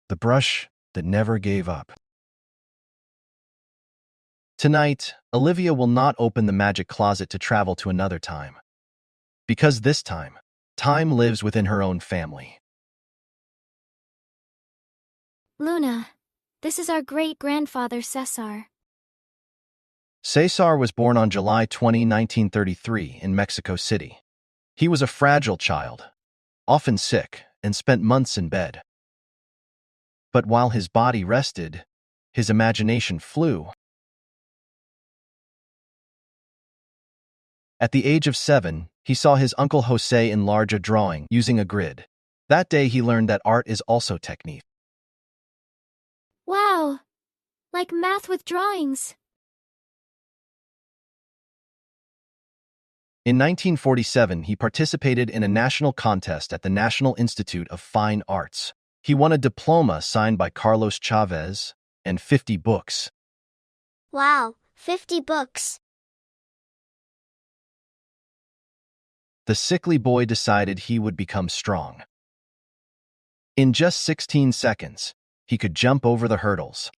the brush that never gave up. Tonight, Olivia will not open the magic closet to travel to another time. Because this time lives within her own family. Luna, this is our great-grandfather César. César was born on July 20, 1933, in Mexico City. He was a fragile child, often sick, and spent months in bed. But while his body rested, his imagination flew. At the age of 7, he saw his uncle José enlarge a drawing using a grid. That day he learned that art is also technique. Wow! Like math with drawings. In 1947, he participated in a national contest at the National Institute of Fine Arts. He won a diploma signed by Carlos Chavez and 50 books. Wow, 50 books. The sickly boy decided he would become strong. In just 16 seconds, he could jump over the hurdles.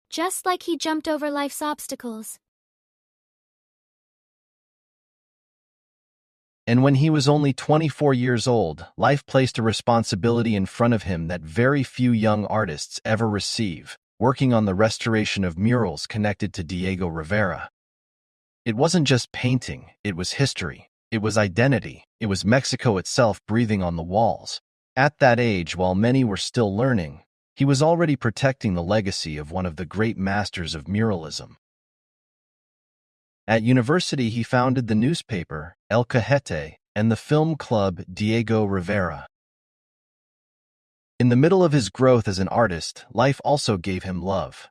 Just like he jumped over life's obstacles. And when he was only 24 years old, life placed a responsibility in front of him that very few young artists ever receive, working on the restoration of murals connected to Diego Rivera. It wasn't just painting, it was history, it was identity, it was Mexico itself breathing on the walls. At that age, while many were still learning, he was already protecting the legacy of one of the great masters of muralism. At university, he founded the newspaper El Cajete and the film club Diego Rivera. In the middle of his growth as an artist, life also gave him love.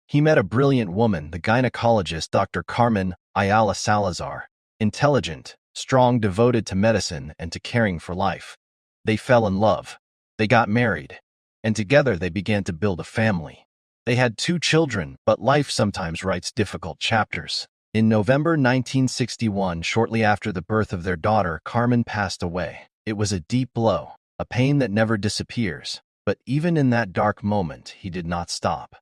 He met a brilliant woman, the gynecologist Dr. Carmen Ayala Salazar, intelligent, strong, devoted to medicine and to caring for life. They fell in love. They got married. And together they began to build a family. They had 2 children, but life sometimes writes difficult chapters. In November 1961, shortly after the birth of their daughter, Carmen passed away. It was a deep blow, a pain that never disappears. But even in that dark moment, he did not stop.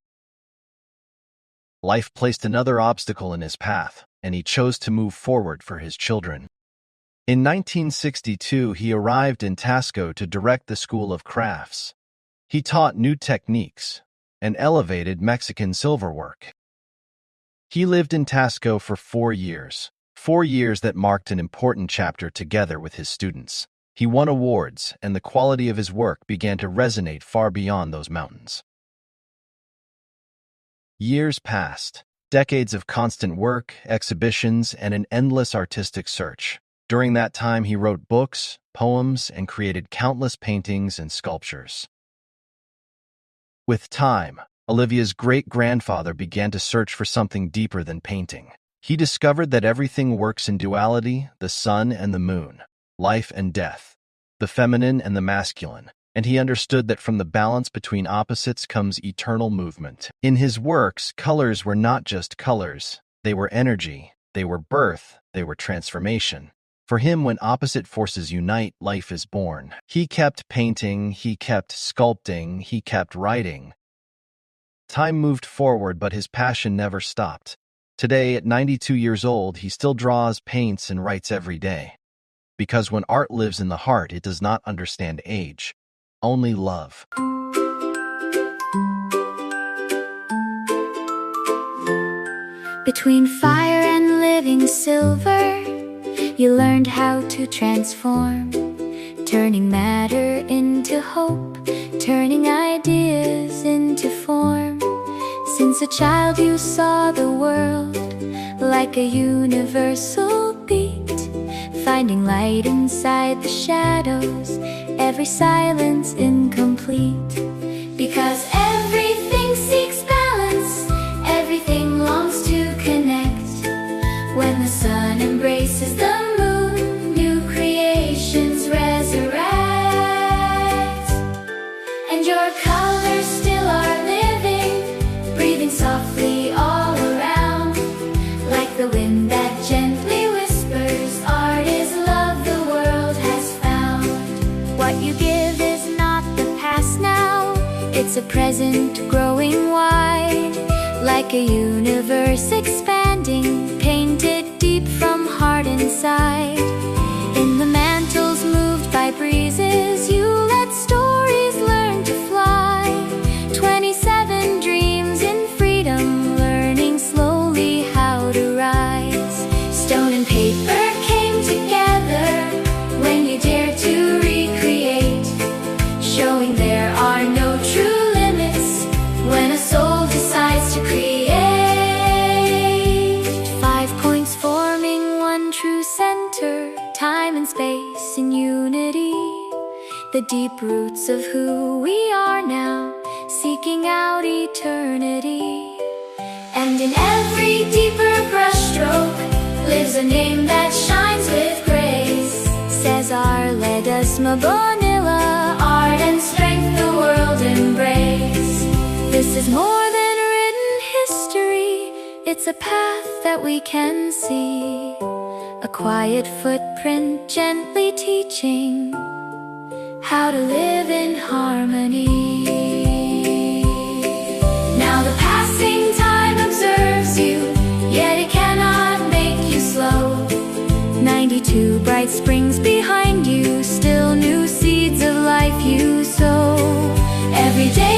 Life placed another obstacle in his path, and he chose to move forward for his children. In 1962, he arrived in Tasco to direct the School of Crafts. He taught new techniques and elevated Mexican silverwork. He lived in Tasco for 4 years that marked an important chapter together with his students. He won awards, and the quality of his work began to resonate far beyond those mountains. Years passed, decades of constant work, exhibitions, and an endless artistic search. During that time, he wrote books, poems, and created countless paintings and sculptures. With time, Olivia's great-grandfather began to search for something deeper than painting. He discovered that everything works in duality, the sun and the moon, life and death, the feminine and the masculine, and he understood that from the balance between opposites comes eternal movement. In his works, colors were not just colors. They were energy, they were birth, they were transformation. For him, when opposite forces unite, life is born. He kept painting, he kept sculpting, he kept writing. Time moved forward, but his passion never stopped. Today, at 92 years old, he still draws, paints, and writes every day. Because when art lives in the heart, it does not understand age, only love. Between fire and living silver, you learned how to transform, turning matter into hope, turning ideas into form. Since a child you saw the world like a universal beat, finding light inside the shadows, every silence incomplete. Because everything seeks balance, everything longs to connect. When the sun embraces the moon, new creations resurrect. And your colors still are living, breathing softly all around. Like the wind that gently whispers, art is love the world has found. What you give is not the past now. It's a present growing wide, like a universe expanding, painted deep from heart inside. In the mantles moved by breezes, you let stories learn to fly. 27 dreams in freedom, learning slowly how to rise. Stone and paper came together when you dared to recreate, showing there are no true limits when a soul decides to create. 5 points forming one true center, time and space in unity, the deep roots of who we are now, seeking out eternity. And in every deeper brushstroke lives a name that shines with grace. César Ledesma Bonilla, art and strength the world embrace. This is more than written history, it's a path that we can see, a quiet footprint gently teaching how to live in harmony. Now the passing time observes you, yet it cannot make you slow. 92 bright springs behind you, still new seeds of life you sow. Every day